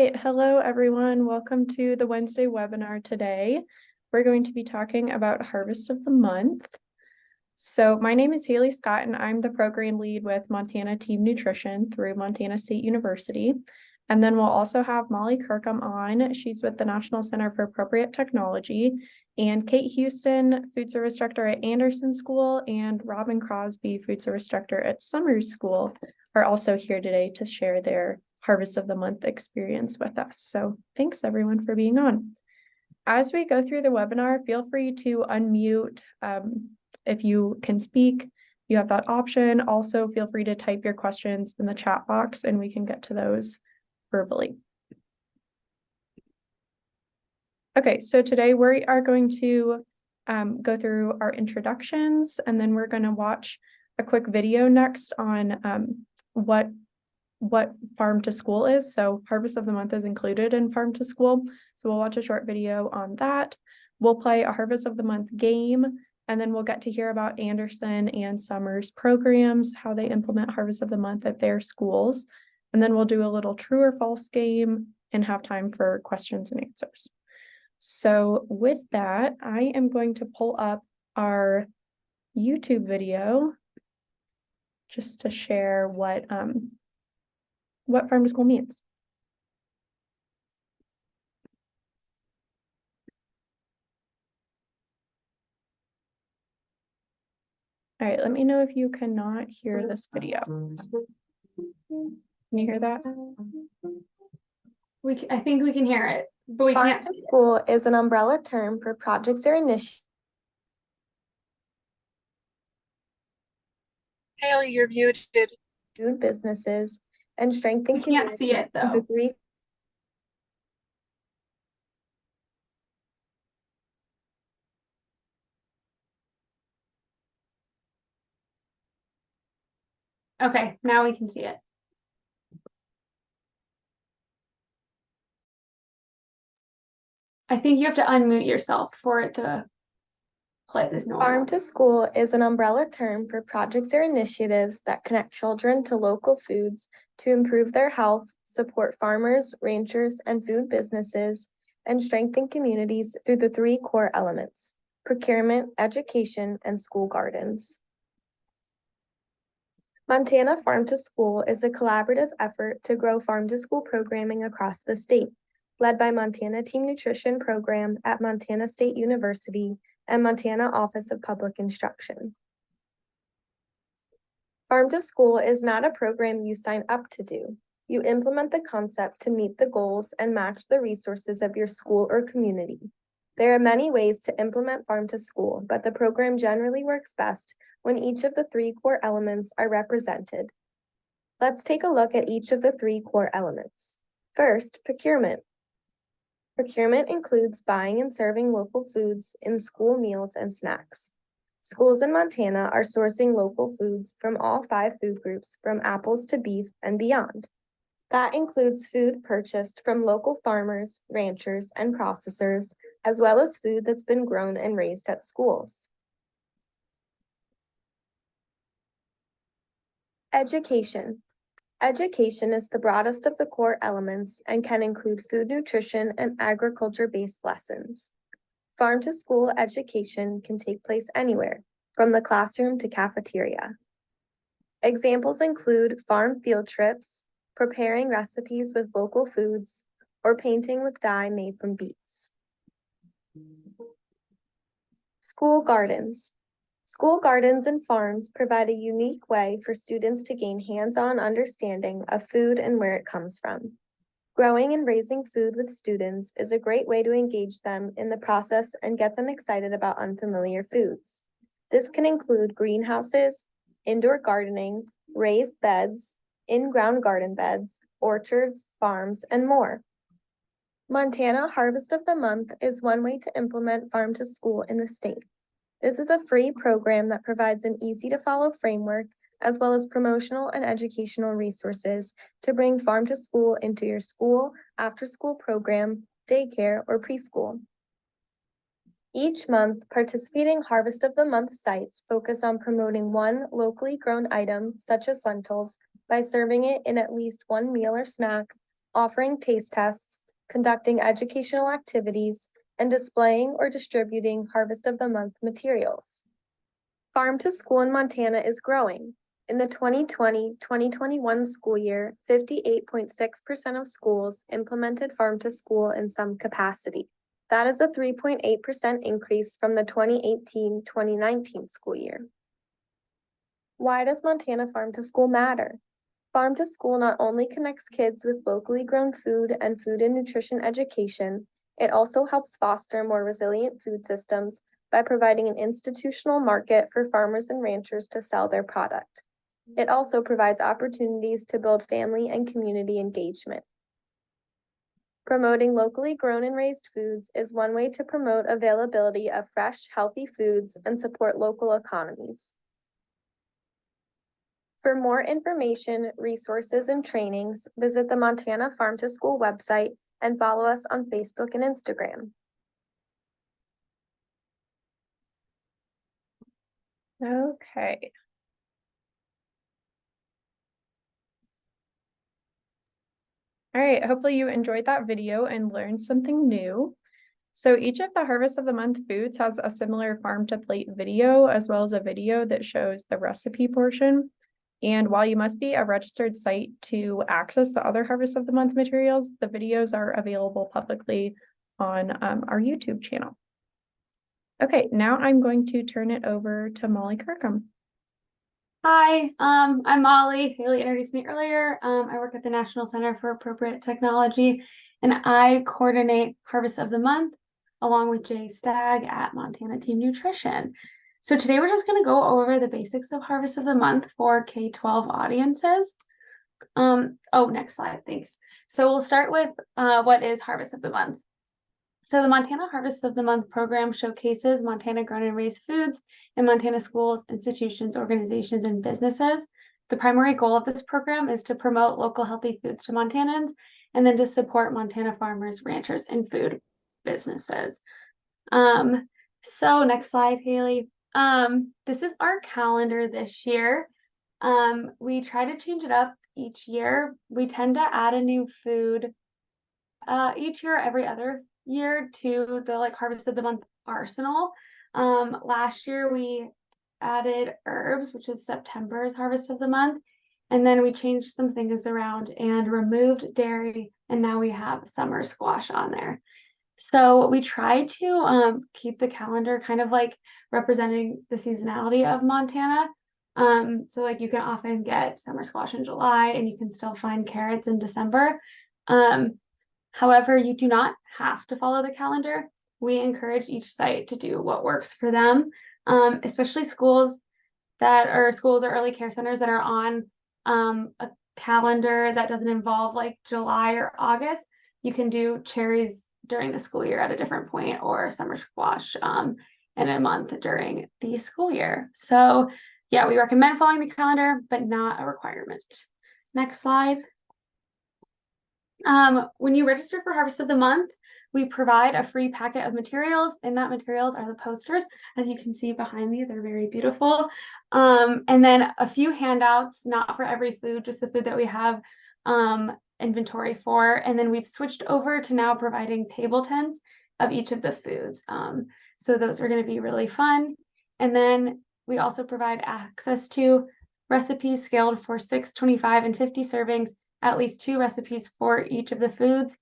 right, hello everyone. Welcome to the Wednesday webinar today. We're going to be talking about Harvest of the Month. So my name is Haley Scott and I'm the program lead with Montana Team Nutrition through Montana State University. And then we'll also have Molly Kirkham on. She's with the National Center for Appropriate Technology, and Kate Houston, food service director at Anderson School, and Robin Crosby, food service director at Summers School, are also here today to share their Harvest of the Month experience with us. So thanks everyone for being on. As we go through the webinar, feel free to unmute if you can speak. You have that option. Also, feel free to type your questions in the chat box and we can get to those verbally. Okay, so today we are going to go through our introductions, and then we're going to watch a quick video next on what Farm to School is. So Harvest of the Month is included in Farm to School. So we'll watch a short video on that. We'll play a Harvest of the Month game, and then we'll get to hear about Anderson and Summers programs, how they implement Harvest of the Month at their schools. And then we'll do a little true or false game and have time for questions and answers. So with that, I am going to pull up our YouTube video just to share what Farm to School means. All right, let me know if you cannot hear this video. Can you hear that? I think we can hear it, but we Farm can't. to School is an umbrella term for projects or initiatives. Haley, you're muted. Food businesses and strengthen We can't see it though. the three. Okay, now we can see it. I think you have to unmute yourself for it to play this noise. Farm to School is an umbrella term for projects or initiatives that connect children to local foods to improve their health, support farmers, ranchers, and food businesses, and strengthen communities through the three core elements: procurement, education, and school gardens. Montana Farm to School is a collaborative effort to grow farm to school programming across the state, led by Montana Team Nutrition Program at Montana State University and Montana Office of Public Instruction. Farm to School is not a program you sign up to do. You implement the concept to meet the goals and match the resources of your school or community. There are many ways to implement Farm to School, but the program generally works best when each of the three core elements are represented. Let's take a look at each of the three core elements. First, procurement. Procurement includes buying and serving local foods in school meals and snacks. Schools in Montana are sourcing local foods from all 5 food groups, from apples to beef and beyond. That includes food purchased from local farmers, ranchers, and processors, as well as food that's been grown and raised at schools. Education. Education is the broadest of the core elements and can include food nutrition and agriculture-based lessons. Farm to school education can take place anywhere, from the classroom to cafeteria. Examples include farm field trips, preparing recipes with local foods, or painting with dye made from beets. School gardens. School gardens and farms provide a unique way for students to gain hands-on understanding of food and where it comes from. Growing and raising food with students is a great way to engage them in the process and get them excited about unfamiliar foods. This can include greenhouses, indoor gardening, raised beds, in-ground garden beds, orchards, farms, and more. Montana Harvest of the Month is one way to implement Farm to School in the state. This is a free program that provides an easy-to-follow framework as well as promotional and educational resources to bring farm to school into your school, after-school program, daycare, or preschool. Each month, participating Harvest of the Month sites focus on promoting one locally grown item, such as lentils, by serving it in at least one meal or snack, offering taste tests, conducting educational activities, and displaying or distributing Harvest of the Month materials. Farm to School in Montana is growing. In the 2020-2021 school year, 58.6% of schools implemented Farm to School in some capacity. That is a 3.8% increase from the 2018-2019 school year. Why does Montana Farm to School matter? Farm to School not only connects kids with locally grown food and food and nutrition education, it also helps foster more resilient food systems by providing an institutional market for farmers and ranchers to sell their product. It also provides opportunities to build family and community engagement. Promoting locally grown and raised foods is one way to promote availability of fresh, healthy foods and support local economies. For more information, resources, and trainings, visit the Montana Farm to School website and follow us on Facebook and Instagram. Okay. All right, hopefully you enjoyed that video and learned something new. So each of the Harvest of the Month foods has a similar farm to plate video, as well as a video that shows the recipe portion. And while you must be a registered site to access the other Harvest of the Month materials, the videos are available publicly on our YouTube channel. Okay, now I'm going to turn it over to Molly Kirkham. Hi, I'm Molly. Haley introduced me earlier. I work at the National Center for Appropriate Technology, and I coordinate Harvest of the Month along with Jay Stagg at Montana Team Nutrition. So today we're just going to go over the basics of Harvest of the Month for K12 audiences. Next slide, thanks. So we'll start with what is Harvest of the Month. So the Montana Harvest of the Month program showcases Montana grown and raised foods in Montana schools, institutions, organizations, and businesses. The primary goal of this program is to promote local healthy foods to Montanans and then to support Montana farmers, ranchers, and food businesses. So next slide, Haley. This is our calendar this year. We try to change it up each year. We tend to add a new food each year, every other year, to the Harvest of the Month arsenal. Last year we added herbs, which is September's Harvest of the Month, and then we changed some things around and removed dairy, and now we have summer squash on there. So we try to keep the calendar kind of representing the seasonality of Montana. So you can often get summer squash in July, and you can still find carrots in December. However, you do not have to follow the calendar. We encourage each site to do what works for them, especially schools or early care centers that are on a calendar that doesn't involve July or August. You can do cherries during the school year at a different point, or summer squash in a month during the school year. So yeah, we recommend following the calendar, but not a requirement. Next slide. When you register for Harvest of the Month, we provide a free packet of materials, and that materials are the posters. As you can see behind me, they're very beautiful. And then a few handouts, not for every food, just the food that we have inventory for. And then we've switched over to now providing table tents of each of the foods. So those are going to be really fun. And then we also provide access to recipes scaled for 6, 25, and 50 servings, at least 2 recipes for each of the foods.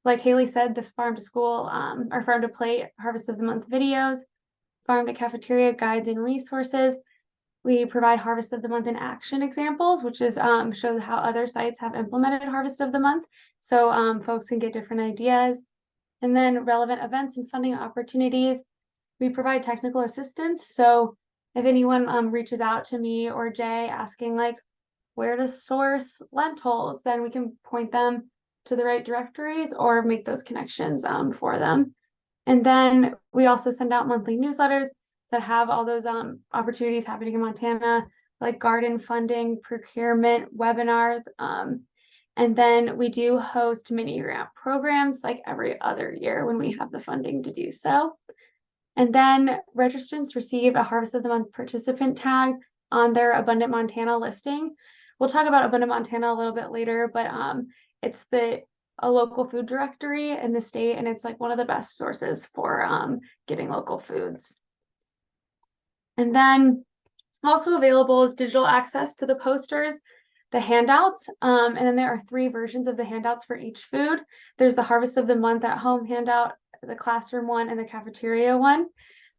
Like Haley said, this Farm to School or Farm to Plate Harvest of the Month videos, Farm to Cafeteria guides and resources. We provide Harvest of the Month in action examples, which is shows how other sites have implemented Harvest of the Month, so folks can get different ideas. And then relevant events and funding opportunities. We provide technical assistance. So if anyone reaches out to me or Jay asking where to source lentils, then we can point them to the right directories or make those connections for them. And then we also send out monthly newsletters that have all those opportunities happening in Montana, like garden funding, procurement, webinars. And then we do host mini grant programs like every other year when we have the funding to do so. And then registrants receive a Harvest of the Month participant tag on their Abundant Montana listing. We'll talk about Abundant Montana a little bit later, but it's the a local food directory in the state, and it's like one of the best sources for getting local foods. And then also available is digital access to the posters, the handouts, and then there are 3 versions of the handouts for each food. There's the Harvest of the Month at Home handout, the classroom one, and the cafeteria one.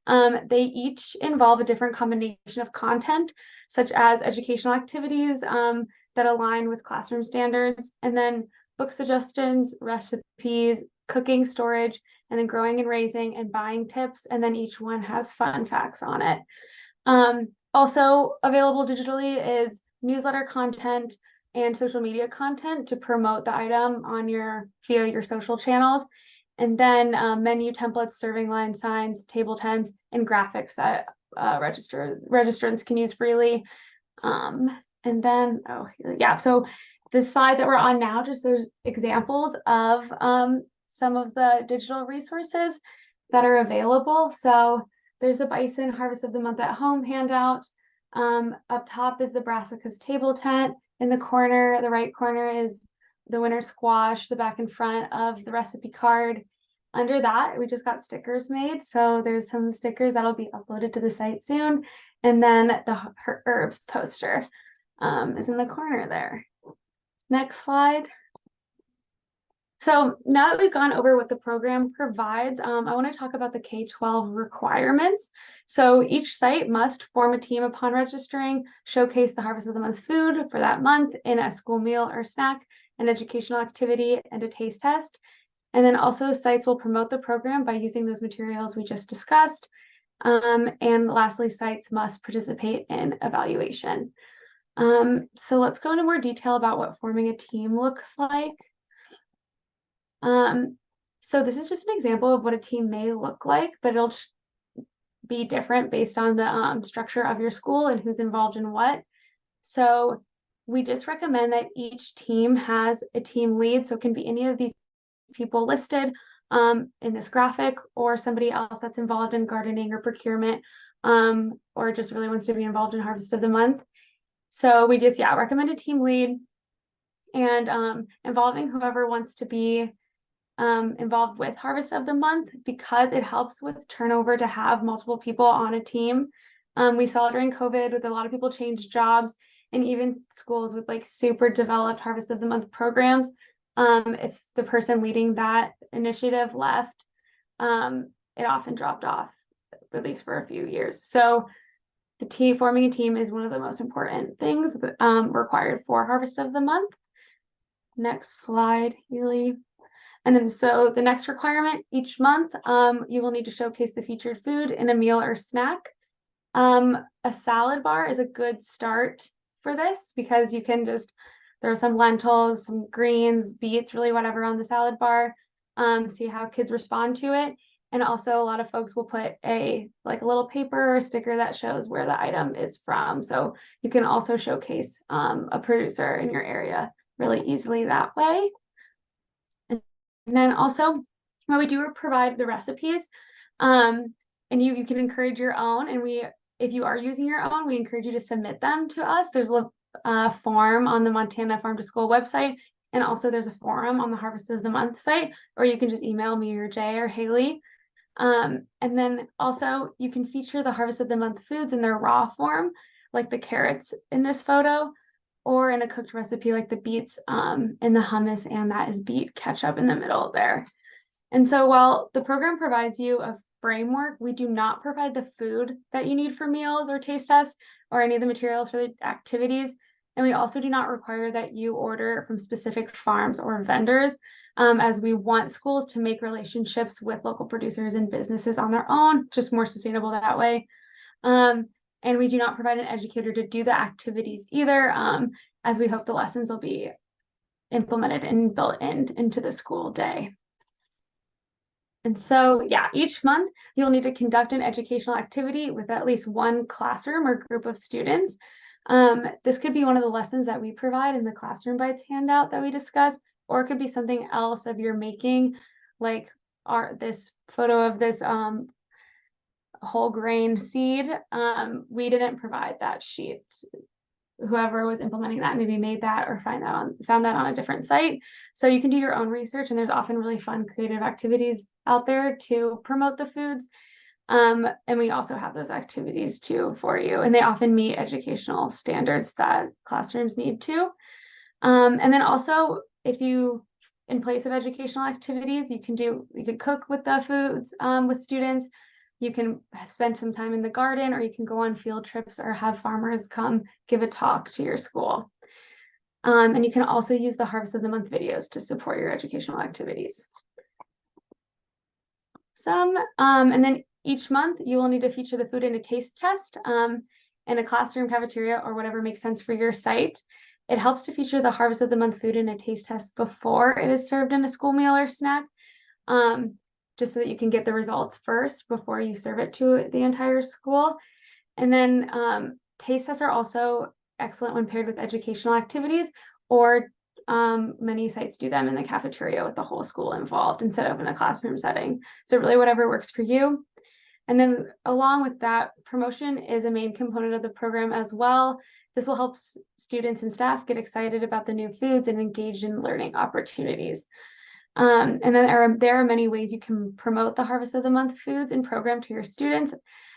They each involve a different combination of content, such as educational activities that align with classroom standards, and then book suggestions, recipes, cooking, storage, and then growing and raising and buying tips, and then each one has fun facts on it. Also available digitally is newsletter content and social media content to promote the item on via your social channels. And then menu templates, serving line signs, table tents, and graphics that registrants can use freely. And then, so the slide that we're on now, just there's examples of some of the digital resources that are available. So there's the Bison Harvest of the Month at Home handout. Up top is the Brassicas table tent. In the corner, the right corner, is the winter squash, the back and front of the recipe card. Under that, we just got stickers made. So there's some stickers that'll be uploaded to the site soon. And then the herbs poster is in the corner there. Next slide. So now that we've gone over what the program provides, I want to talk about the K12 requirements. So each site must form a team upon registering, showcase the Harvest of the Month food for that month in a school meal or snack, an educational activity, and a taste test. And then also sites will promote the program by using those materials we just discussed. And lastly, sites must participate in evaluation. So let's go into more detail about what forming a team looks like. So this is just an example of what a team may look like, but it'll be different based on the structure of your school and who's involved in what. So we just recommend that each team has a team lead. So it can be any of these people listed in this graphic, or somebody else that's involved in gardening or procurement, or just really wants to be involved in Harvest of the Month. So we just recommend a team lead, and involving whoever wants to be involved with Harvest of the Month, because it helps with turnover to have multiple people on a team. We saw during COVID with a lot of people change jobs, and even schools with like super developed Harvest of the Month programs, if the person leading that initiative left, it often dropped off, at least for a few years. So forming a team is one of the most important things required for Harvest of the Month. Next slide, Haley. And then so the next requirement, each month, you will need to showcase the featured food in a meal or snack. A salad bar is a good start for this, because you can just throw some lentils, some greens, beets, really whatever on the salad bar, see how kids respond to it. And also a lot of folks will put a little paper or sticker that shows where the item is from. So you can also showcase a producer in your area really easily that way. And then also, we do provide the recipes, and you can encourage your own. And if you are using your own, we encourage you to submit them to us. There's a form on the Montana Farm to School website, and also there's a forum on the Harvest of the Month site, or you can just email me or Jay or Haley. And then also you can feature the Harvest of the Month foods in their raw form, like the carrots in this photo, or in a cooked recipe like the beets in the hummus, and that is beet ketchup in the middle there. And so while the program provides you a framework, we do not provide the food that you need for meals or taste tests or any of the materials for the activities. And we also do not require that you order from specific farms or vendors, as we want schools to make relationships with local producers and businesses on their own, just more sustainable that way. And we do not provide an educator to do the activities either, as we hope the lessons will be implemented and built into the school day. And so, each month you'll need to conduct an educational activity with at least one classroom or group of students. This could be one of the lessons that we provide in the Classroom Bites handout that we discussed, or it could be something else of your making, like this photo of this whole grain seed. We didn't provide that sheet whoever was implementing that maybe made that or found that on a different site. So you can do your own research, and there's often really fun creative activities out there to promote the foods. And we also have those activities too for you, and they often meet educational standards that classrooms need to. And then also, if you, in place of educational activities, you could cook with the foods with students. You can spend some time in the garden, or you can go on field trips or have farmers come give a talk to your school. And you can also use the Harvest of the Month videos to support your educational activities. And then each month you will need to feature the food in a taste test in a classroom, cafeteria, or whatever makes sense for your site. It helps to feature the Harvest of the Month food in a taste test before it is served in a school meal or snack, just so that you can get the results first before you serve it to the entire school. And then taste tests are also excellent when paired with educational activities, or many sites do them in the cafeteria with the whole school involved instead of in a classroom setting. So really whatever works for you. And then along with that, promotion is a main component of the program as well. This will help students and staff get excited about the new foods and engage in learning opportunities. And then there are many ways you can promote the Harvest of the Month foods and program to your students,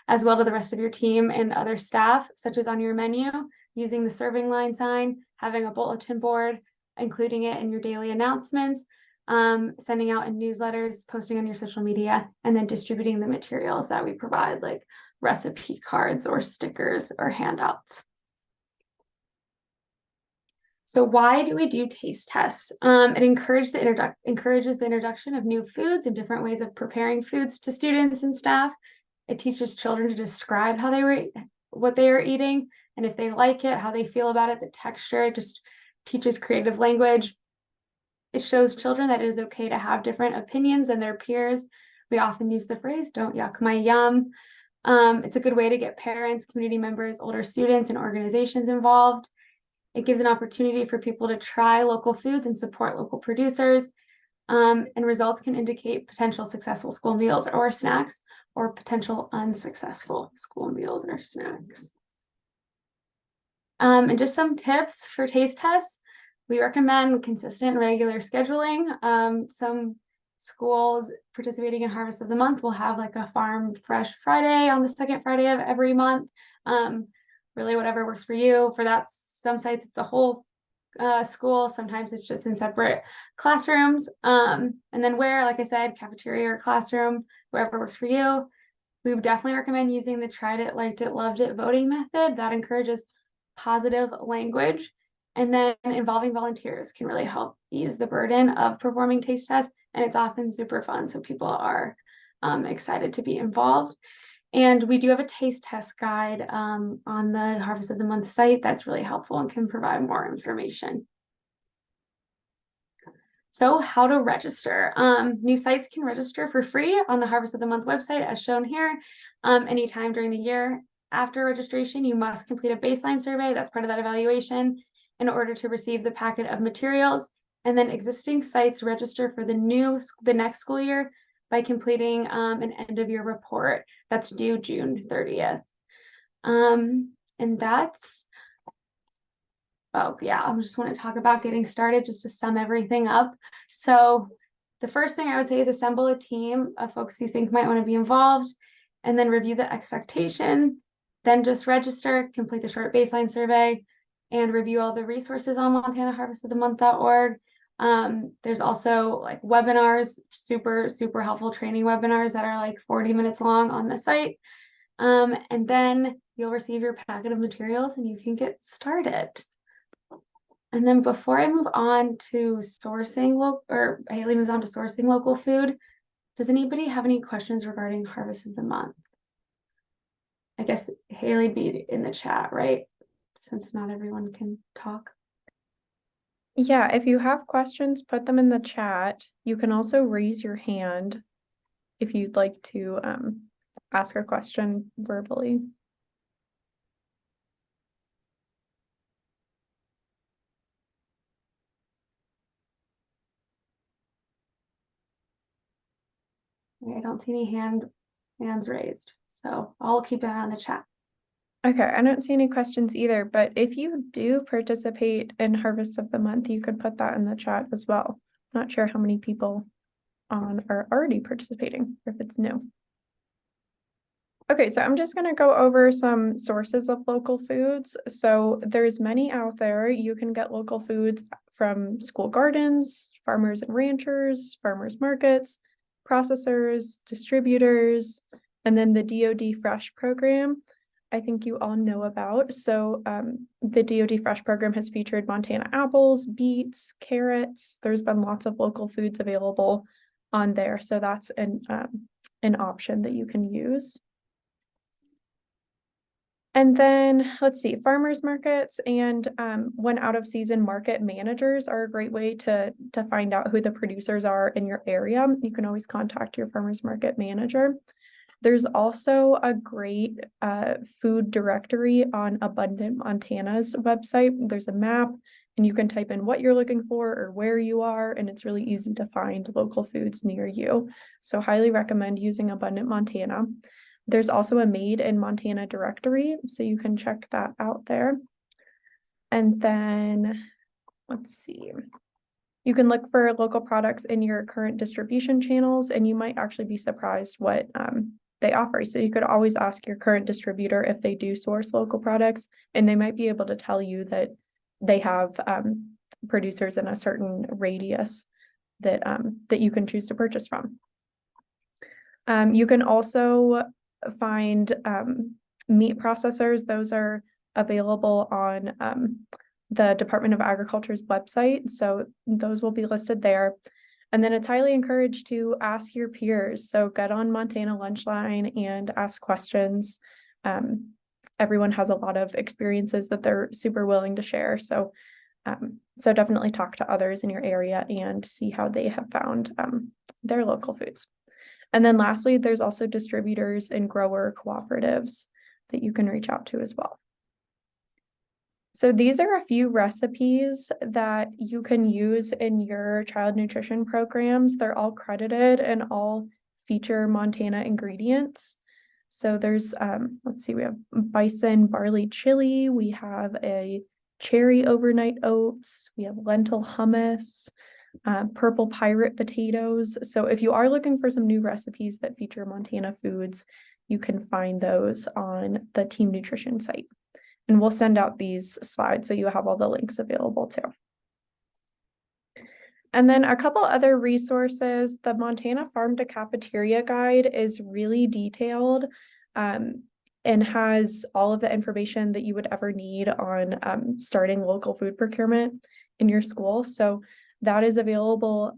as well to the rest of your team and other staff, such as on your menu, using the serving line sign, having a bulletin board, including it in your daily announcements, sending out in newsletters, posting on your social media, and then distributing the materials that we provide, like recipe cards or stickers or handouts. So why do we do taste tests? It encourages the introduction of new foods and different ways of preparing foods to students and staff. It teaches children to describe what they are eating, and if they like it, how they feel about it, the texture. It just teaches creative language. It shows children that it is okay to have different opinions than their peers. We often use the phrase, "Don't yuck my yum." It's a good way to get parents, community members, older students, and organizations involved. It gives an opportunity for people to try local foods and support local producers. And results can indicate potential successful school meals or snacks, or potential unsuccessful school meals or snacks. And just some tips for taste tests. We recommend consistent and regular scheduling. Some schools participating in Harvest of the Month will have like a Farm Fresh Friday on the second Friday of every month. Really whatever works for you. For that, some sites it's the whole school, sometimes it's just in separate classrooms. And then where, like I said, cafeteria or classroom, wherever works for you. We would definitely recommend using the tried it, liked it, loved it voting method that encourages positive language. And then involving volunteers can really help ease the burden of performing taste tests. And it's often super fun, so people are excited to be involved. And we do have a taste test guide on the Harvest of the Month site that's really helpful and can provide more information. So how to register. New sites can register for free on the Harvest of the Month website as shown here anytime during the year. After registration, you must complete a baseline survey. That's part of that evaluation in order to receive the packet of materials. And then existing sites register for the next school year by completing an end of year report that's due June 30th. And that's, oh yeah, I just want to talk about getting started just to sum everything up. So the first thing I would say is assemble a team of folks you think might want to be involved, and then review the expectation, then just register, complete the short baseline survey, and review all the resources on montanaharvestofthemonth.org. There's also like webinars, super helpful training webinars that are like 40 minutes long on the site. And then you'll receive your packet of materials and you can get started. And then before I move on to Haley moves on to sourcing local food, does anybody have any questions regarding Harvest of the Month? I guess Haley be in the chat, right? Since not everyone can talk. Yeah, if you have questions, put them in the chat. You can also raise your hand if you'd like to ask a question verbally. I don't see any hands raised, so I'll keep an eye on the chat. Okay, I don't see any questions either, but if you do participate in Harvest of the Month, you could put that in the chat as well. Not sure how many people are already participating, or if it's new. Okay, so I'm just going to go over some sources of local foods. So there's many out there. You can get local foods from school gardens, farmers and ranchers, farmers markets, processors, distributors, and then the DoD Fresh program, I think you all know about. So the DoD Fresh program has featured Montana apples, beets, carrots. There's been lots of local foods available on there. So that's an option that you can use. And then let's see, farmers markets and when out of season market managers are a great way to find out who the producers are in your area. You can always contact your farmers market manager. There's also a great food directory on Abundant Montana's website. There's a map and you can type in what you're looking for or where you are, and it's really easy to find local foods near you. So highly recommend using Abundant Montana. There's also a Made in Montana directory, so you can check that out there. And then, let's see, you can look for local products in your current distribution channels, and you might actually be surprised what they offer. So you could always ask your current distributor if they do source local products, and they might be able to tell you that they have producers in a certain radius that you can choose to purchase from. You can also find meat processors. Those are available on the Department of Agriculture's website, so those will be listed there. And then it's highly encouraged to ask your peers. So get on Montana Lunchline and ask questions. Everyone has a lot of experiences that they're super willing to share. So definitely talk to others in your area and see how they have found their local foods. And then lastly, there's also distributors and grower cooperatives that you can reach out to as well. So these are a few recipes that you can use in your child nutrition programs. They're all credited and all feature Montana ingredients. So there's, let's see, we have bison barley chili, we have a cherry overnight oats, we have lentil hummus, purple pirate potatoes. So if you are looking for some new recipes that feature Montana foods, you can find those on the Team Nutrition site. And we'll send out these slides so you have all the links available too. And then a couple other resources. The Montana Farm to Cafeteria Guide is really detailed and has all of the information that you would ever need on starting local food procurement in your school. So that is available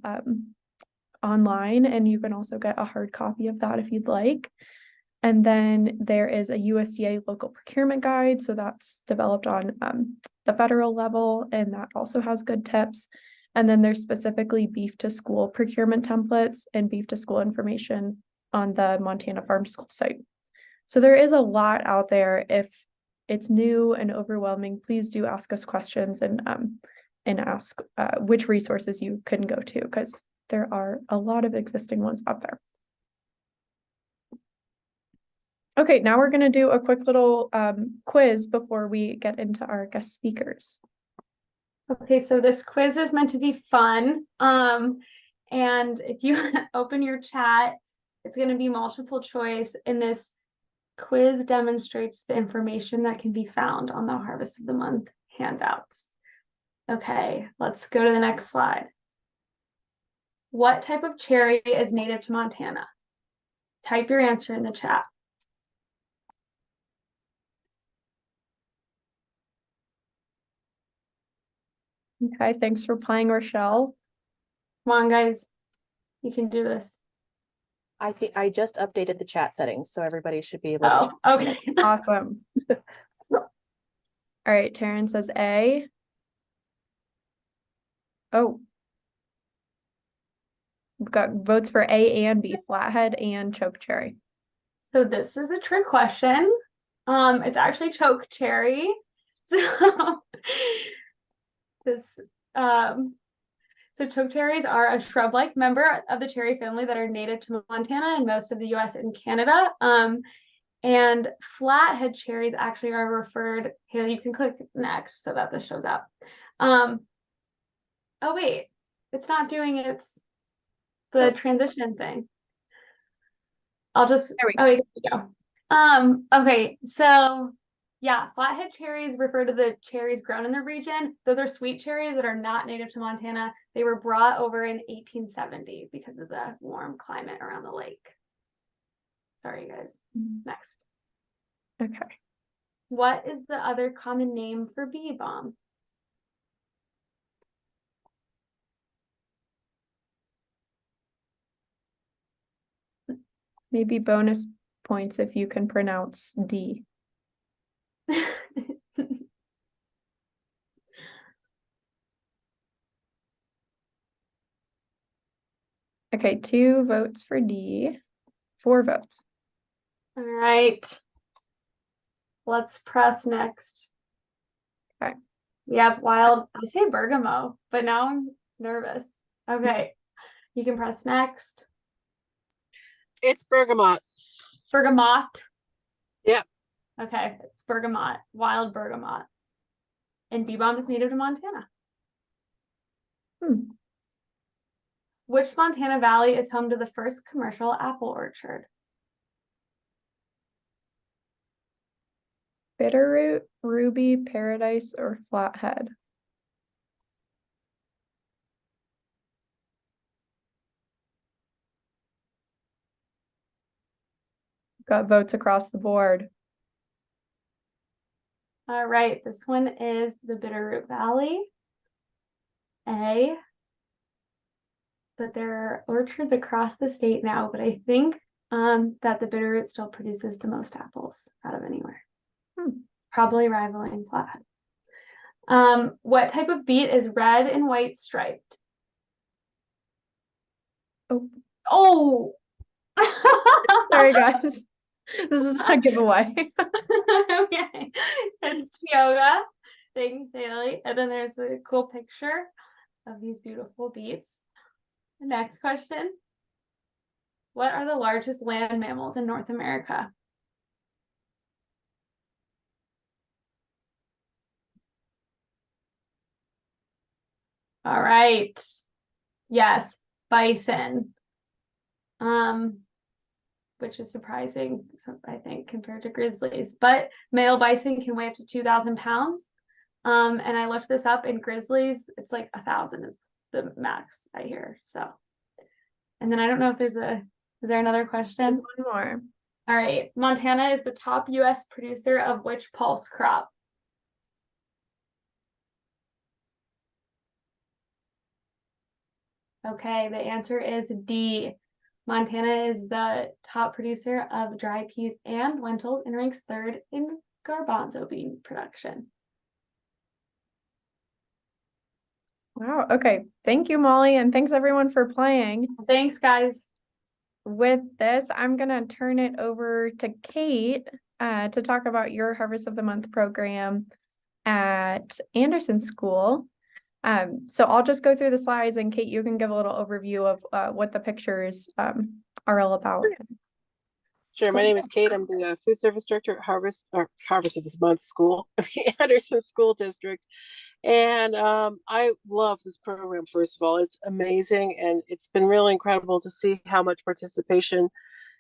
online, and you can also get a hard copy of that if you'd like. And then there is a USDA local procurement guide. So that's developed on the federal level, and that also has good tips. And then there's specifically beef to school procurement templates and beef to school information on the Montana Farm to School site. So there is a lot out there. If it's new and overwhelming, please do ask us questions and ask which resources you can go to, because there are a lot of existing ones out there. Okay, now we're going to do a quick little quiz before we get into our guest speakers. Okay, so this quiz is meant to be fun. And if you open your chat, it's going to be multiple choice, and this quiz demonstrates the information that can be found on the Harvest of the Month handouts. Okay, let's go to the next slide. What type of cherry is native to Montana? Type your answer in the chat. Okay, thanks for playing, Rochelle. Come on, guys. You can do this. I think I just updated the chat settings, so everybody should be able to. Oh, okay. Awesome. All right, Taryn says A. Oh. We've got votes for A and B, flathead and choke cherry. So this is a trick question. It's actually choke cherry. So this so choke cherries are a shrub-like member of the cherry family that are native to Montana and most of the US and Canada. And flathead cherries actually are referred, here you can click next so that this shows up. Oh wait, it's not doing the transition thing. I'll just, There we go. oh wait, there we go. Okay, so yeah, flathead cherries refer to the cherries grown in the region. Those are sweet cherries that are not native to Montana. They were brought over in 1870 because of the warm climate around the lake. Sorry, guys. Next. Okay. What is the other common name for bee balm? Maybe bonus points if you can pronounce D. Okay, 2 votes for D, 4 votes. All right. Let's press next. Okay. Yep, wild. I say bergamot, but now I'm nervous. Okay. You can press next. It's bergamot. Bergamot. Yep. Okay, it's bergamot, wild bergamot. And bee balm is native to Montana. Which Montana Valley is home to the first commercial apple orchard? Bitterroot, Ruby, Paradise, or Flathead? Got votes across the board. All right, this one is the Bitterroot Valley. A. But there are orchards across the state now, but I think that the Bitterroot still produces the most apples out of anywhere. Probably rivaling Flathead. What type of beet is red and white striped? Oh. Sorry, guys. This is a giveaway. Okay. It's Chioga. Thanks, Haley. And then there's a cool picture of these beautiful beets. The next question. What are the largest land mammals in North America? All right. Yes, bison. Which is surprising, I think, compared to grizzlies. But male bison can weigh up to 2,000 pounds. And I looked this up, and grizzlies, it's like 1,000 is the max I hear. So, and then I don't know if is there another question? There's one more. All right. Montana is the top U.S. producer of which pulse crop? Okay, the answer is D. Montana is the top producer of dry peas and lentils and ranks 3rd in garbanzo bean production. Wow. Okay. Thank you, Molly, and thanks everyone for playing. Thanks, guys. With this, I'm gonna turn it over to Kate to talk about your Harvest of the Month program at Anderson School. So I'll just go through the slides, and Kate, you can give a little overview of what the pictures are all about. Sure. My name is Kate. I'm the food service director at Harvest of this Month School, Anderson School District. And I love this program. First of all, it's amazing. And it's been really incredible to see how much participation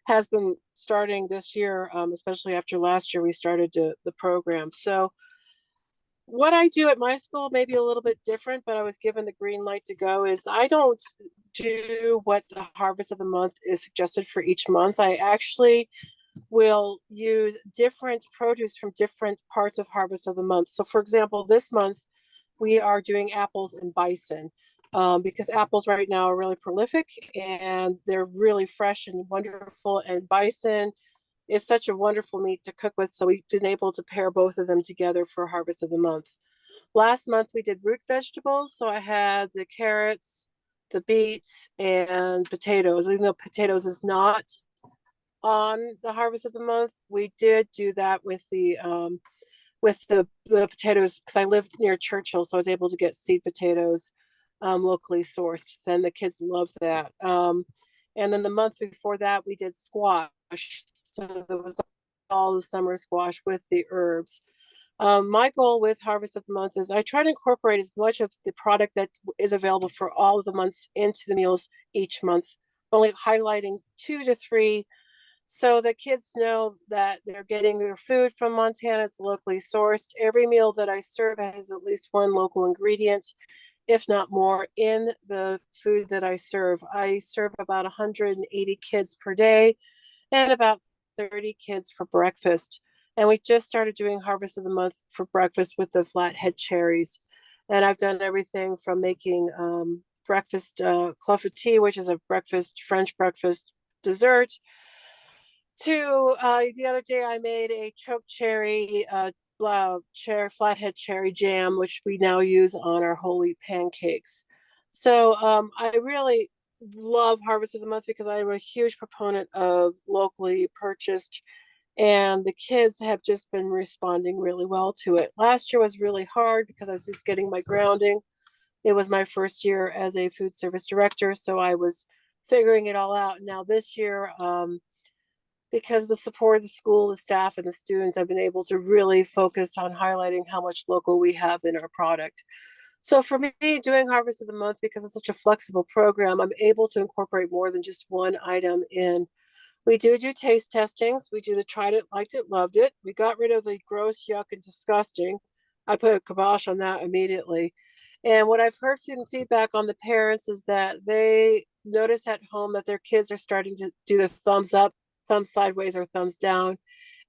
has been starting this year, especially after last year we started the program. So what I do at my school may be a little bit different, but I was given the green light to go, is I don't do what the Harvest of the Month is suggested for each month. I actually will use different produce from different parts of Harvest of the Month. So for example, this month we are doing apples and bison because apples right now are really prolific and they're really fresh and wonderful, and bison is such a wonderful meat to cook with. So we've been able to pair both of them together for Harvest of the Month. Last month we did root vegetables. So I had the carrots, the beets, and potatoes. Even though potatoes is not on the Harvest of the Month, we did do that with the potatoes, because I lived near Churchill, so I was able to get seed potatoes locally sourced, and the kids loved that. And then the month before that we did squash. So there was all the summer squash with the herbs. My goal with Harvest of the Month is I try to incorporate as much of the product that is available for all of the months into the meals each month, only highlighting 2 to 3 so the kids know that they're getting their food from Montana. It's locally sourced. Every meal that I serve has at least one local ingredient, if not more, in the food that I serve. I serve about 180 kids per day and about 30 kids for breakfast. And we just started doing Harvest of the Month for breakfast with the flathead cherries. And I've done everything from making breakfast cluffer tea, which is a French breakfast dessert, to the other day I made a choke cherry flathead cherry jam, which we now use on our whole wheat pancakes. So I really love Harvest of the Month because I am a huge proponent of locally purchased, and the kids have just been responding really well to it. Last year was really hard because I was just getting my grounding. It was my first year as a food service director, so I was figuring it all out. Now this year, because of the support of the school, the staff, and the students, I've been able to really focus on highlighting how much local we have in our product. So for me, doing Harvest of the Month, because it's such a flexible program, I'm able to incorporate more than just one item in. We do taste testings. We do the tried it, liked it, loved it. We got rid of the gross, yuck, and disgusting. I put a kibosh on that immediately. And what I've heard from feedback on the parents is that they notice at home that their kids are starting to do the thumbs up, thumbs sideways, or thumbs down,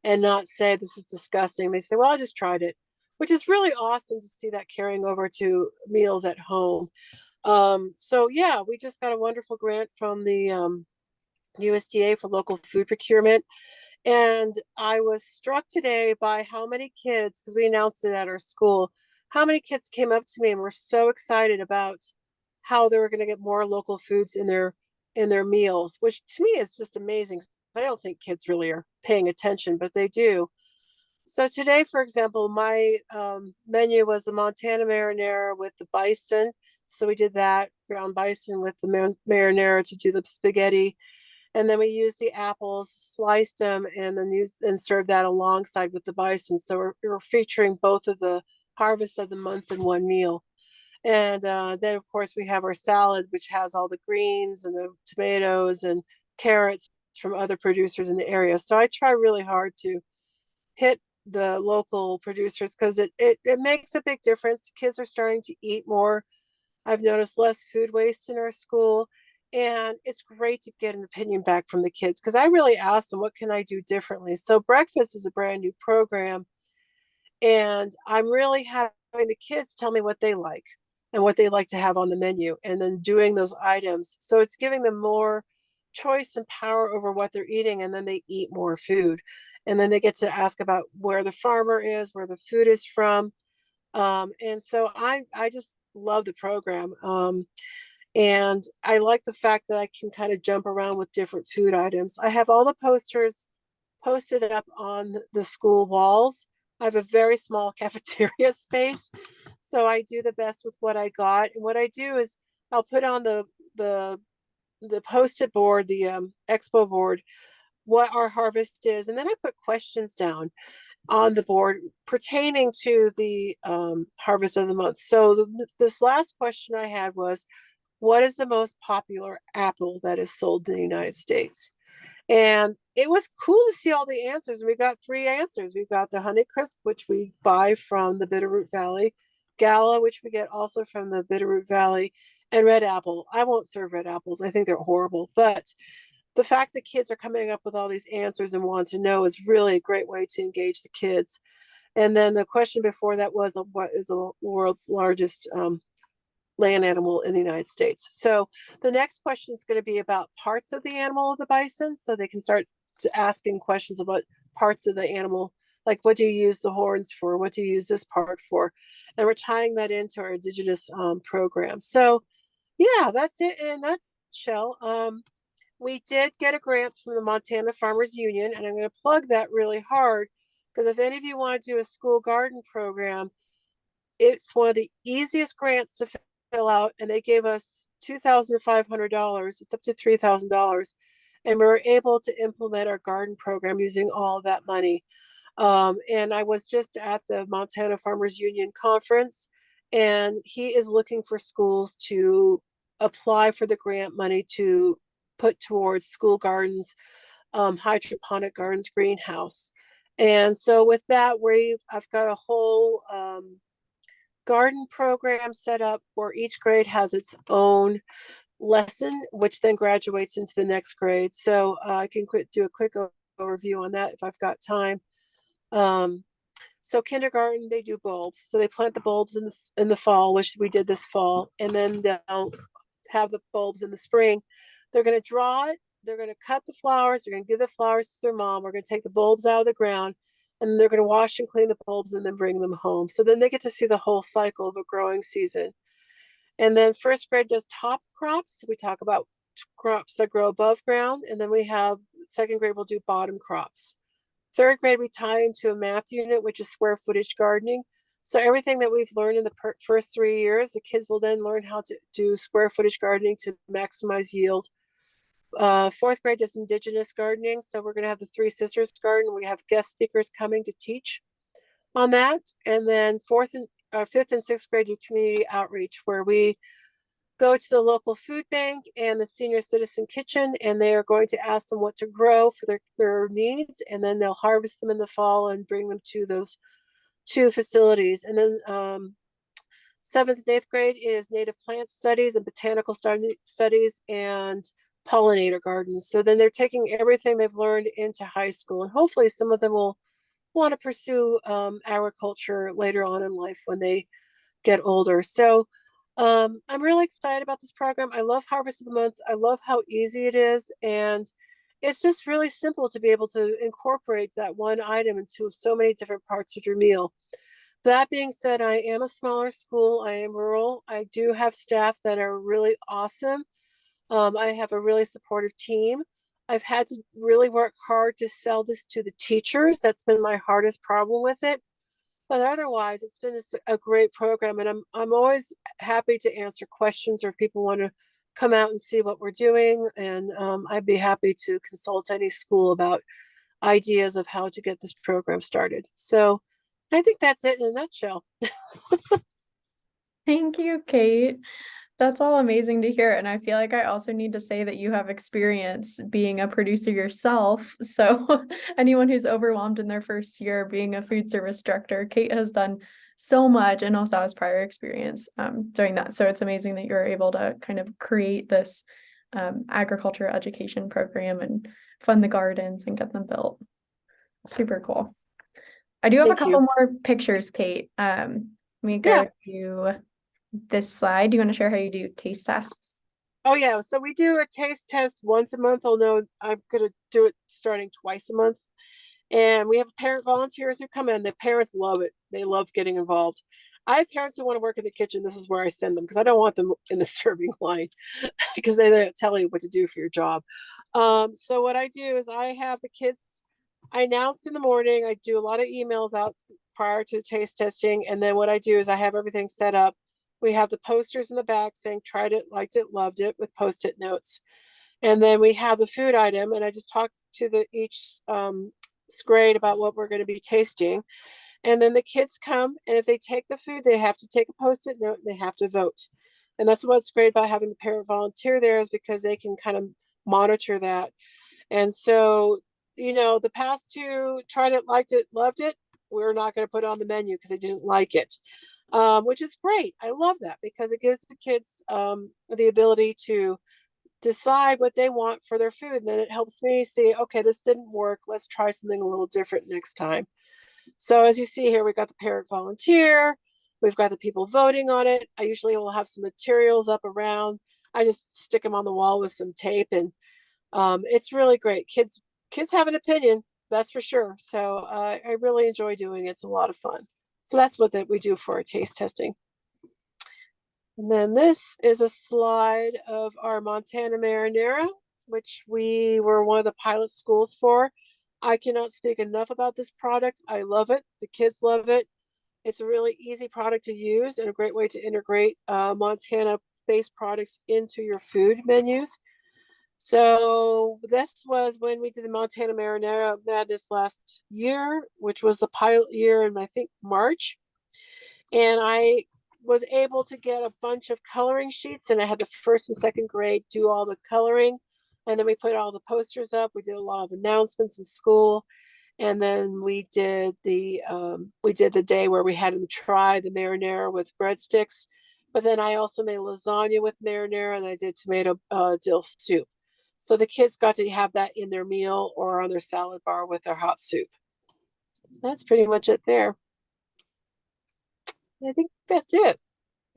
and not say this is disgusting. They say, well, I just tried it, which is really awesome to see that carrying over to meals at home. So yeah, we just got a wonderful grant from the USDA for local food procurement. And I was struck today by how many kids, because we announced it at our school, how many kids came up to me and were so excited about how they were going to get more local foods in their meals, which to me is just amazing. I don't think kids really are paying attention, but they do. So today, for example, my menu was the Montana marinara with the bison. So we did that ground bison with the marinara to do the spaghetti. And then we used the apples, sliced them, and then served that alongside with the bison. So we're featuring both of the Harvest of the Month in one meal. And then, of course, we have our salad, which has all the greens and the tomatoes and carrots from other producers in the area. So I try really hard to hit the local producers because it makes a big difference. Kids are starting to eat more. I've noticed less food waste in our school. And it's great to get an opinion back from the kids because I really asked them, what can I do differently? So breakfast is a brand new program. And I'm really having the kids tell me what they like and what they like to have on the menu and then doing those items. So it's giving them more choice and power over what they're eating. And then they eat more food. And then they get to ask about where the farmer is, where the food is from. And so I just love the program. And I like the fact that I can kind of jump around with different food items. I have all the posters posted up on the school walls. I have a very small cafeteria space, so I do the best with what I got. And what I do is I'll put on the post-it board, the expo board, what our harvest is, and then I put questions down on the board pertaining to the Harvest of the Month. So this last question I had was, what is the most popular apple that is sold in the United States? And it was cool to see all the answers. We got 3 answers. We've got the Honeycrisp, which we buy from the Bitterroot Valley, Gala, which we get also from the Bitterroot Valley, and red apple. I won't serve red apples. I think they're horrible. But the fact that kids are coming up with all these answers and want to know is really a great way to engage the kids. And then the question before that was, what is the world's largest land animal in the United States? So the next question is going to be about parts of the animal of the bison. So they can start to asking questions about parts of the animal, like what do you use the horns for? What do you use this part for? And we're tying that into our Indigenous program. So yeah, that's it in a nutshell. We did get a grant from the Montana Farmers Union, and I'm going to plug that really hard because if any of you want to do a school garden program, it's one of the easiest grants to fill out, and they gave us $2,500. It's up to $3,000, and we were able to implement our garden program using all of that money. And I was just at the Montana Farmers Union conference, and he is looking for schools to apply for the grant money to put towards school gardens, hydroponic gardens, greenhouse. And so with that, I've got a whole garden program set up where each grade has its own lesson, which then graduates into the next grade. So I can do a quick overview on that if I've got time. So kindergarten, they do bulbs. So they plant the bulbs in the fall, which we did this fall, and then they'll have the bulbs in the spring. They're going to draw it. They're going to cut the flowers. They're going to give the flowers to their mom. We're going to take the bulbs out of the ground, and they're going to wash and clean the bulbs and then bring them home. So then they get to see the whole cycle of a growing season. And then first grade does top crops. We talk about crops that grow above ground. And then we have second grade will do bottom crops. Third grade, we tie into a math unit, which is square footage gardening. So everything that we've learned in the first 3 years, the kids will then learn how to do square footage gardening to maximize yield. Fourth grade does indigenous gardening. So we're going to have the Three Sisters Garden. We have guest speakers coming to teach on that. And then fifth and sixth grade do community outreach, where we go to the local food bank and the senior citizen kitchen, and they are going to ask them what to grow for their needs, and then they'll harvest them in the fall and bring them to those two facilities. And then seventh and eighth grade is native plant studies and botanical studies and pollinator gardens. So then they're taking everything they've learned into high school, and hopefully some of them will want to pursue agriculture later on in life when they get older. So I'm really excited about this program. I love Harvest of the Month. I love how easy it is. And it's just really simple to be able to incorporate that one item into so many different parts of your meal. That being said, I am a smaller school. I am rural. I do have staff that are really awesome. I have a really supportive team. I've had to really work hard to sell this to the teachers. That's been my hardest problem with it. But otherwise, it's been a great program, and I'm always happy to answer questions, or if people want to come out and see what we're doing. And I'd be happy to consult any school about ideas of how to get this program started. So I think that's it in a nutshell. Thank you, Kate. That's all amazing to hear. And I feel like I also need to say that you have experience being a producer yourself. So anyone who's overwhelmed in their first year being a food service director, Kate has done so much and also has prior experience doing that. So it's amazing that you're able to kind of create this agriculture education program and fund the gardens and get them built. Super cool. I do have a Thank couple you. more pictures, Kate. Let me go to this slide. Do you want to share how you do taste tests? Oh yeah, so we do a taste test once a month. Although I'm gonna do it starting twice a month. And we have parent volunteers who come in. The parents love it. They love getting involved. I have parents who want to work in the kitchen. This is where I send them, because I don't want them in the serving line because they don't tell you what to do for your job. So what I do is I have the kids, I announce in the morning, I do a lot of emails out prior to the taste testing. And then what I do is I have everything set up. We have the posters in the back saying, tried it, liked it, loved it, with Post-it notes. And then we have the food item, and I just talk to each grade about what we're going to be tasting. And then the kids come, and if they take the food, they have to take a Post-it note and they have to vote. And that's what's great about having the parent volunteer there, is because they can kind of monitor that. And so, the past two, tried it, liked it, loved it, we're not going to put it on the menu because they didn't like it. Which is great. I love that, because it gives the kids the ability to decide what they want for their food. And then it helps me see, okay, this didn't work. Let's try something a little different next time. So as you see here, we got the parent volunteer. We've got the people voting on it. I usually will have some materials up around. I just stick them on the wall with some tape, and it's really great. Kids have an opinion, that's for sure. So I really enjoy doing it. It's a lot of fun. So that's what we do for our taste testing. And then this is a slide of our Montana marinara, which we were one of the pilot schools for. I cannot speak enough about this product. I love it. The kids love it. It's a really easy product to use and a great way to integrate Montana-based products into your food menus. So this was when we did the Montana Marinara Madness last year, which was the pilot year in I think March. And I was able to get a bunch of coloring sheets, and I had the first and second grade do all the coloring. And then we put all the posters up. We did a lot of announcements in school. And then we did the day where we had them try the marinara with breadsticks. But then I also made lasagna with marinara, and I did tomato dill soup. So the kids got to have that in their meal or on their salad bar with their hot soup. So that's pretty much it there. I think that's it.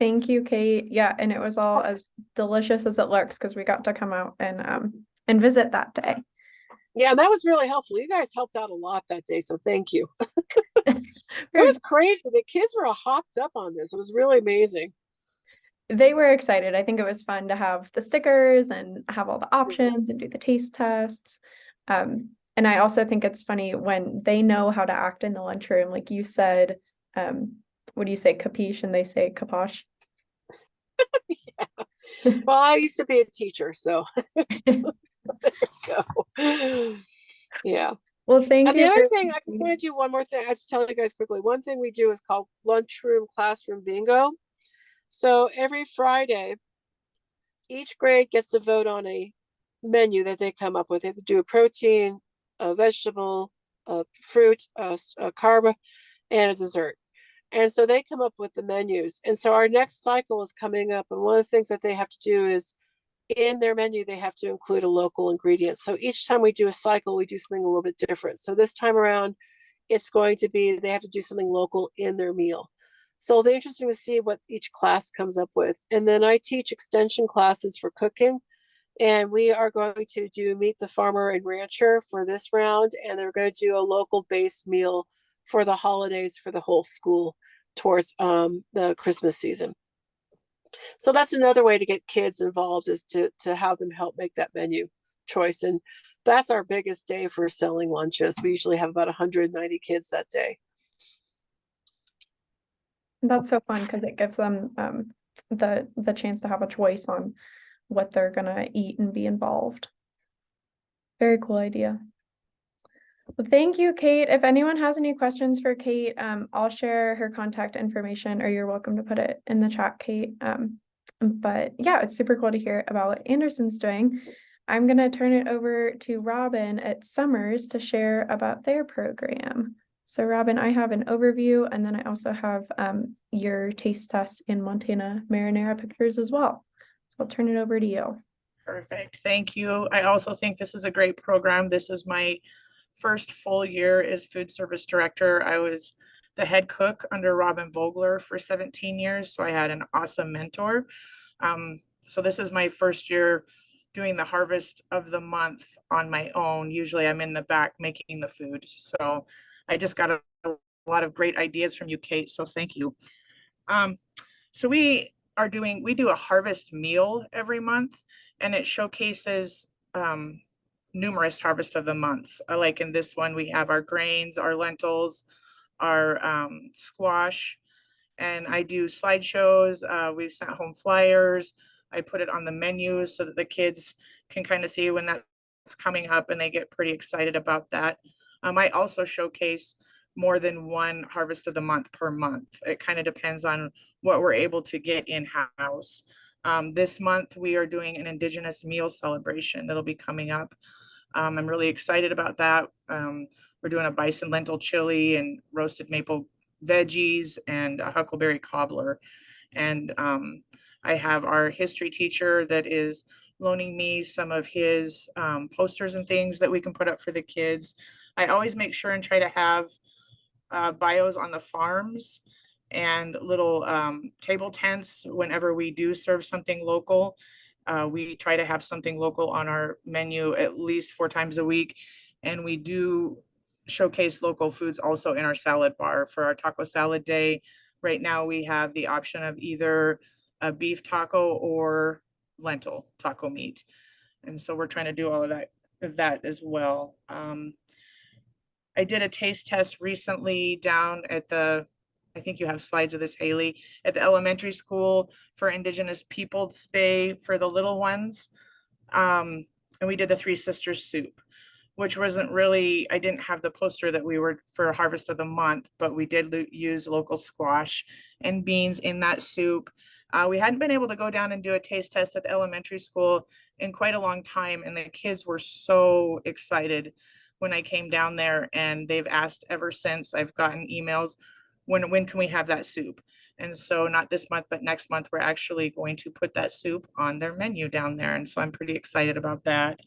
Thank you, Kate. Yeah, and it was all as delicious as it looks because we got to come out and visit that day. Yeah, that was really helpful. You guys helped out a lot that day, so thank you. It was crazy. The kids were all hopped up on this. It was really amazing. They were excited. I think it was fun to have the stickers and have all the options and do the taste tests. And I also think it's funny when they know how to act in the lunchroom, like you said, what do you say, capiche, and they say caposh. Yeah. Well, I used to be a teacher, so there you go. Yeah. Well, thank And you. the other thing, I just want to do one more thing. I just tell you guys quickly. One thing we do is called lunchroom classroom bingo. So every Friday, each grade gets to vote on a menu that they come up with. They have to do a protein, a vegetable, a fruit, a carb, and a dessert. And so they come up with the menus. And so our next cycle is coming up. And one of the things that they have to do is in their menu, they have to include a local ingredient. So each time we do a cycle, we do something a little bit different. So this time around, it's going to be, they have to do something local in their meal. So it'll be interesting to see what each class comes up with. And then I teach extension classes for cooking. And we are going to do Meet the Farmer and Rancher for this round. And they're going to do a local based meal for the holidays for the whole school towards the Christmas season. So that's another way to get kids involved, is to have them help make that menu choice. And that's our biggest day for selling lunches. We usually have about 190 kids that day. That's so fun because it gives them the chance to have a choice on what they're gonna eat and be involved. Very cool idea. Well, thank you, Kate. If anyone has any questions for Kate, I'll share her contact information, or you're welcome to put it in the chat, Kate. But yeah, it's super cool to hear about what Anderson's doing. I'm gonna turn it over to Robin at Summers to share about their program. So Robin, I have an overview, and then I also have your taste tests in Montana marinara pictures as well. So I'll turn it over to you. Perfect. Thank you. I also think this is a great program. This is my first full year as food service director. I was the head cook under Robin Vogler for 17 years. So I had an awesome mentor. So this is my first year doing the harvest of the month on my own. Usually I'm in the back making the food. So I just got a lot of great ideas from you, Kate. So thank you. So we do a harvest meal every month, and it showcases numerous harvest of the months. Like in this one, we have our grains, our lentils, our squash, and I do slideshows. We've sent home flyers. I put it on the menu so that the kids can kind of see when that's coming up, and they get pretty excited about that. I also showcase more than one harvest of the month per month. It kind of depends on what we're able to get in-house. This month, we are doing an Indigenous meal celebration that'll be coming up. I'm really excited about that. We're doing a bison lentil chili and roasted maple veggies and a huckleberry cobbler. And I have our history teacher that is loaning me some of his posters and things that we can put up for the kids. I always make sure and try to have bios on the farms and little table tents whenever we do serve something local. We try to have something local on our menu at least 4 times a week. And we do showcase local foods also in our salad bar for our taco salad day. Right now we have the option of either a beef taco or lentil taco meat. And so we're trying to do all of that as well. I did a taste test recently down at I think you have slides of this, Haley, at the elementary school for Indigenous Peoples Day for the little ones. and we did the Three Sisters soup, which wasn't really, I didn't have the poster that we were for Harvest of the Month, but we did use local squash and beans in that soup. We hadn't been able to go down and do a taste test at the elementary school in quite a long time, and the kids were so excited when I came down there, and they've asked ever since. I've gotten emails, when can we have that soup? And so not this month, but next month, we're actually going to put that soup on their menu down there. And so I'm pretty excited about that.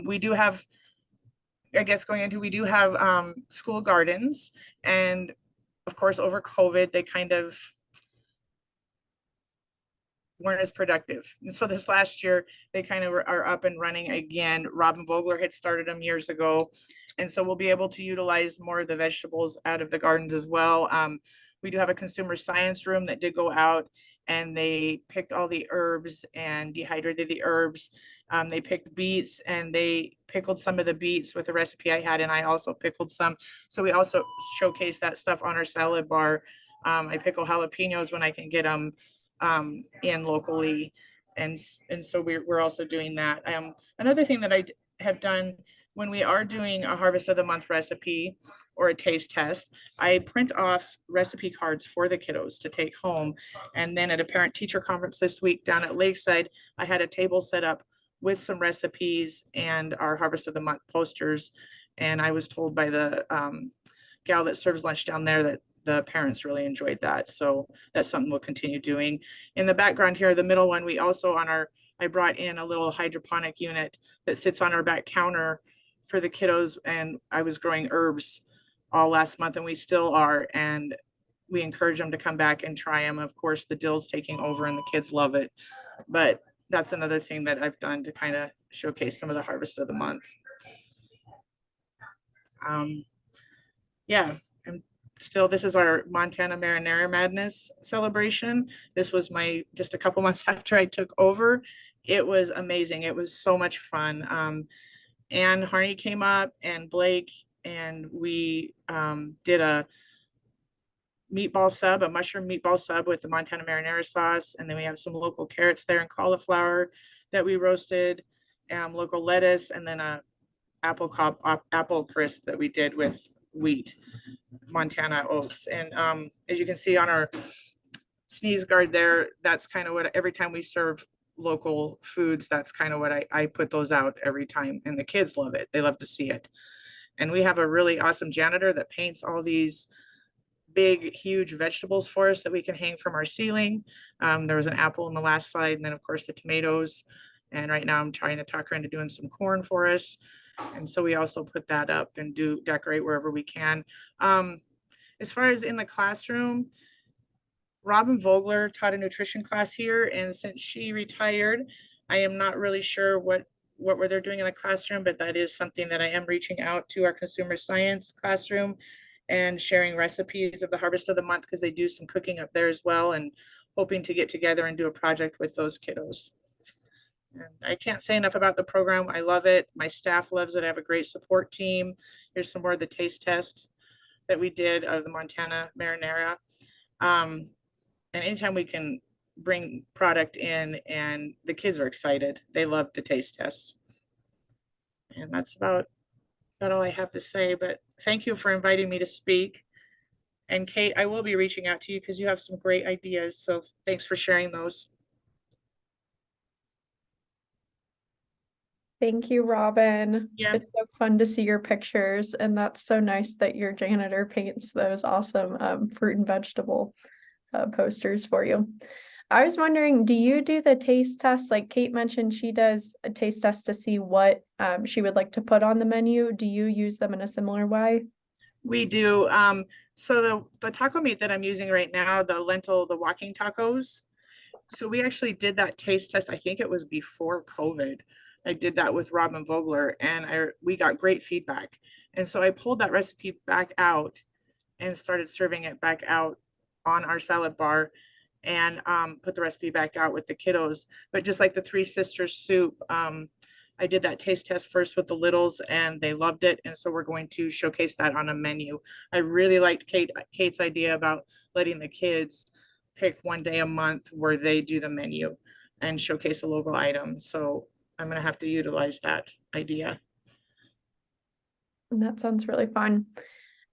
We do have, I guess we do have school gardens, and of course over COVID, they kind of weren't as productive. And so this last year, they kind of are up and running again. Robin Vogler had started them years ago. And so we'll be able to utilize more of the vegetables out of the gardens as well. We do have a consumer science room that did go out, and they picked all the herbs and dehydrated the herbs. They picked beets, and they pickled some of the beets with a recipe I had, and I also pickled some. So we also showcase that stuff on our salad bar. I pickle jalapenos when I can get them in locally. And so we're also doing that. Another thing that I have done when we are doing a Harvest of the Month recipe or a taste test, I print off recipe cards for the kiddos to take home. And then at a parent teacher conference this week down at Lakeside, I had a table set up with some recipes and our Harvest of the Month posters. And I was told by the gal that serves lunch down there that the parents really enjoyed that. So that's something we'll continue doing. In the background here, the middle one, we also I brought in a little hydroponic unit that sits on our back counter for the kiddos. And I was growing herbs all last month, and we still are. And we encourage them to come back and try them. Of course, the dill's taking over and the kids love it. But that's another thing that I've done to kind of showcase some of the Harvest of the Month. Yeah, and still, this is our Montana Marinara Madness celebration. This was just a couple months after I took over. It was amazing. It was so much fun. Ann Harney came up, and Blake, and we did a mushroom meatball sub with the Montana marinara sauce. And then we have some local carrots there and cauliflower that we roasted, local lettuce, and then a apple crisp that we did with wheat Montana oats. And as you can see on our sneeze guard there, that's kind of what, every time we serve local foods, that's kind of what I put those out every time, and the kids love it. They love to see it. And we have a really awesome janitor that paints all these big, huge vegetables for us that we can hang from our ceiling. There was an apple in the last slide, and then of course the tomatoes. And right now I'm trying to talk her into doing some corn for us. And so we also put that up and decorate wherever we can. As far as in the classroom, Robin Vogler taught a nutrition class here, and since she retired, I am not really sure what they're doing in the classroom, but that is something that I am reaching out to our consumer science classroom and sharing recipes of the Harvest of the Month, because they do some cooking up there as well, and hoping to get together and do a project with those kiddos. And I can't say enough about the program. I love it. My staff loves it. I have a great support team. Here's some more of the taste test that we did of the Montana marinara. And anytime we can bring product in, and the kids are excited, they love the taste tests. And that's about all I have to say, but thank you for inviting me to speak. And Kate, I will be reaching out to you because you have some great ideas. So thanks for sharing those. Thank you, Robin. Yeah. It's so fun to see your pictures, and that's so nice that your janitor paints those awesome fruit and vegetable posters for you. I was wondering, do you do the taste test? Like Kate mentioned, she does a taste test to see what she would like to put on the menu. Do you use them in a similar way? We do. So the taco meat that I'm using right now, the walking tacos. So we actually did that taste test. I think it was before COVID. I did that with Robin Vogler, and we got great feedback. And so I pulled that recipe back out and started serving it back out on our salad bar, and put the recipe back out with the kiddos. But just like the Three Sisters soup, I did that taste test first with the littles, and they loved it. And so we're going to showcase that on a menu. I really liked Kate's idea about letting the kids pick one day a month where they do the menu and showcase a local item. So I'm gonna have to utilize that idea. That sounds really fun.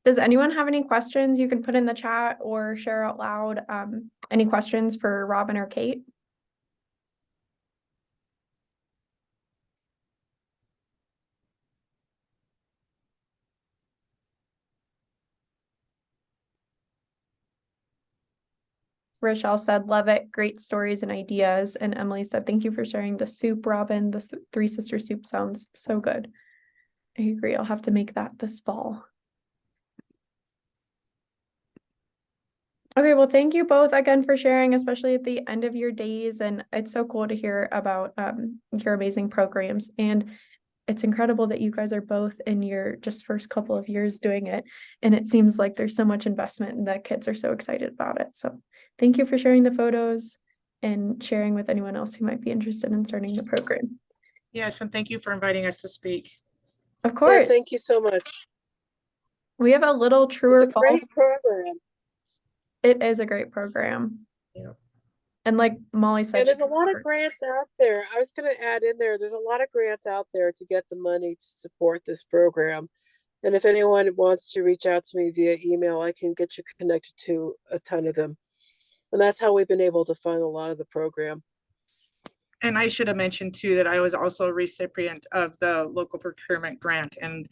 Does anyone have any questions you can put in the chat or share out loud? Any questions for Robin or Kate? Rochelle said, love it. Great stories and ideas. And Emily said, thank you for sharing the soup, Robin. The Three Sister soup sounds so good. I agree. I'll have to make that this fall. Okay, well, thank you both again for sharing, especially at the end of your days. And it's so cool to hear about your amazing programs. And it's incredible that you guys are both in your just first couple of years doing it. And it seems like there's so much investment and the kids are so excited about it. So thank you for sharing the photos and sharing with anyone else who might be interested in starting the program. Yes, and thank you for inviting us to speak. Of Yeah, course, thank you so much. we have a little true or It's a great false. program. It is a great program. Yeah. And like Molly said, And there's a she's lot of smart. grants out there. I was going to add in there's a lot of grants out there to get the money to support this program. And if anyone wants to reach out to me via email, I can get you connected to a ton of them. And that's how we've been able to fund a lot of the program. And I should have mentioned too that I was also a recipient of the local procurement grant, and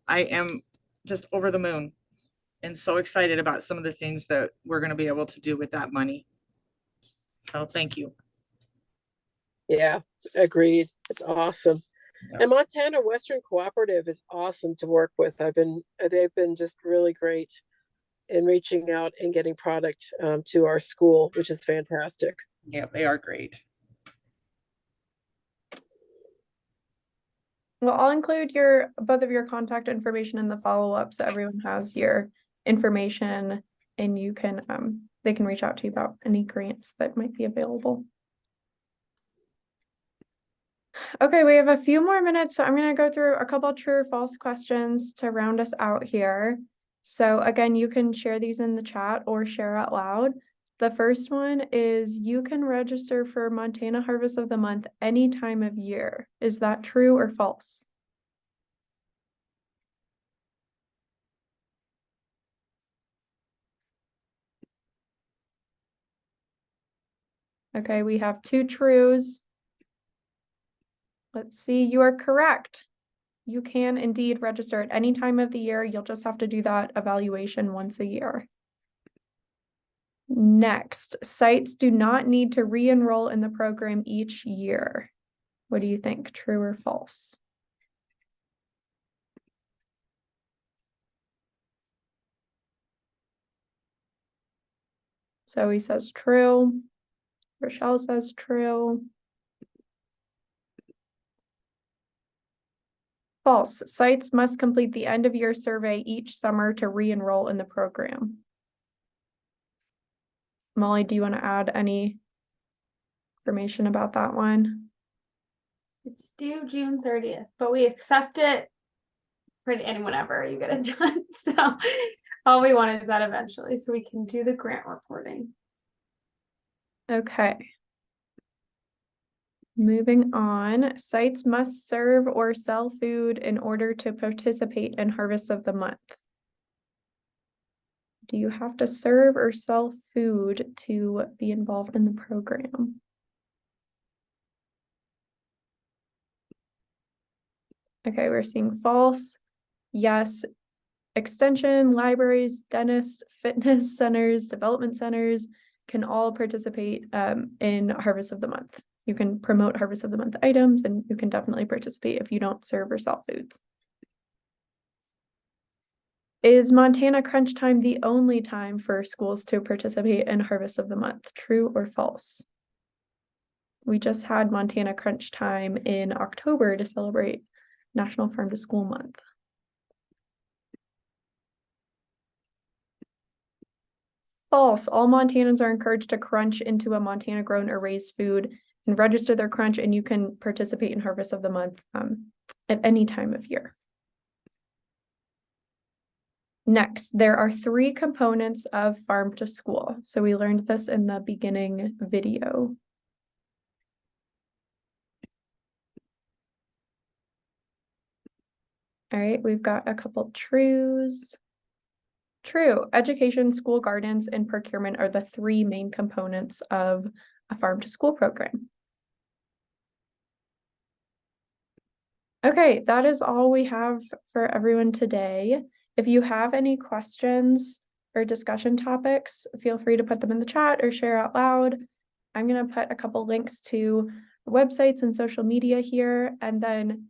I am just over the moon and so excited about some of the things that we're going to be able to do with that money. So thank you. Yeah, agreed. It's awesome. Yeah. And Montana Western Cooperative is awesome to work with. They've been just really great in reaching out and getting product to our school, which is fantastic. Yeah, they are great. Well, I'll include both of your contact information in the follow-up so everyone has your information and you can they can reach out to you about any grants that might be available. Okay, we have a few more minutes, so I'm going to go through a couple true or false questions to round us out here. So again, you can share these in the chat or share out loud. The first one is you can register for Montana Harvest of the Month any time of year. Is that true or false? Okay, we have two trues. Let's see, you are correct. You can indeed register at any time of the year. You'll just have to do that evaluation once a year. Next, sites do not need to re-enroll in the program each year. What do you think, true or false? Zoe says true. Rochelle says true. False. Sites must complete the end of year survey each summer to re-enroll in the program. Molly, do you want to add any information about that one? It's due June 30th, but we accept it pretty and whenever you get it done. So all we want is that eventually so we can do the grant reporting. Okay. Moving on, sites must serve or sell food in order to participate in Harvest of the Month. Do you have to serve or sell food to be involved in the program? Okay, we're seeing false. Yes. Extension, libraries, dentists, fitness centers, development centers can all participate in Harvest of the Month. You can promote Harvest of the Month items and you can definitely participate if you don't serve or sell foods. Is Montana Crunch Time the only time for schools to participate in Harvest of the Month? True or false? We just had Montana Crunch Time in October to celebrate National Farm to School Month. False. All Montanans are encouraged to crunch into a Montana grown or raised food and register their crunch, and you can participate in Harvest of the Month at any time of year. Next, there are 3 components of Farm to School. So we learned this in the beginning video. All right, we've got a couple trues. True, education, school gardens, and procurement are the three main components of a farm to school program. Okay, that is all we have for everyone today. If you have any questions or discussion topics, feel free to put them in the chat or share out loud. I'm going to put a couple links to websites and social media here. And then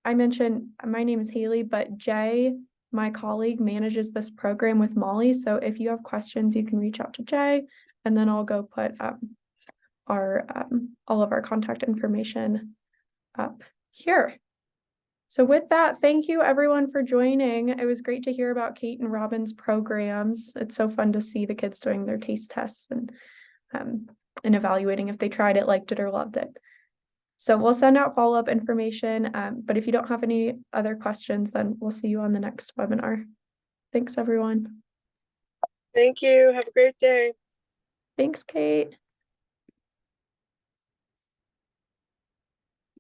I mentioned my name is Haley, but Jay, my colleague, manages this program with Molly. So if you have questions, you can reach out to Jay, and then I'll go put all of our contact information up here. So with that, thank you everyone for joining. It was great to hear about Kate and Robin's programs. It's so fun to see the kids doing their taste tests and evaluating if they tried it, liked it, or loved it. So we'll send out follow-up information, but if you don't have any other questions, then we'll see you on the next webinar. Thanks, everyone. Thank you. Have a great day. Thanks, Kate.